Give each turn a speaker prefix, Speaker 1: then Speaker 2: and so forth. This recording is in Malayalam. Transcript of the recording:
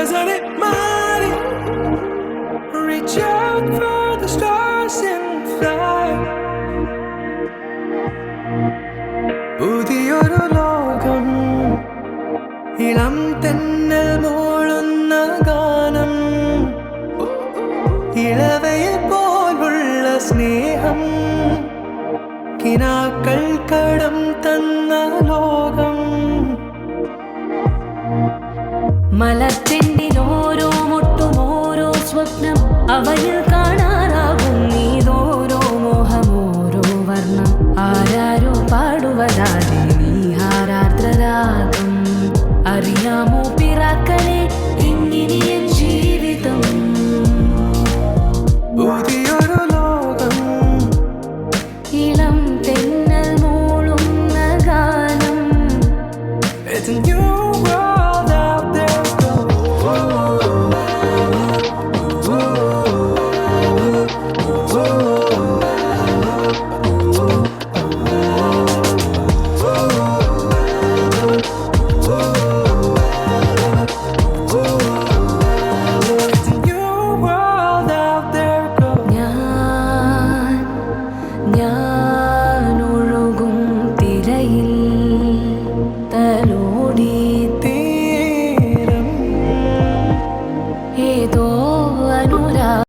Speaker 1: Doesn't it matter? Reach out for the stars and fly. പുതിയൊരു ലോകം ഇളം തെന്നൽ മൂളുന്ന ഗാനം ഇളവയിൽ പോലുള്ള സ്നേഹം കിനാക്കൾ കടം തന്ന ലോകം
Speaker 2: മലത്തിൻ്റെ ഓരോ മുട്ടും ഓരോ സ്വപ്നം അവയിൽ കാണാനാകും നീതോരോ മോഹം ഓരോ വർണ്ണം ആരാരോ പാടുവതാതെ നീ ഹാരാർദ്രരാഗം അറിയാമോ പിറാക്കളെ ഇങ്ങനെ ജീവിതം
Speaker 1: പുതിയൊരു ലോകം
Speaker 2: ഇളം തെന്നൽ മൂളുന്ന ഗാനം
Speaker 1: It's a new world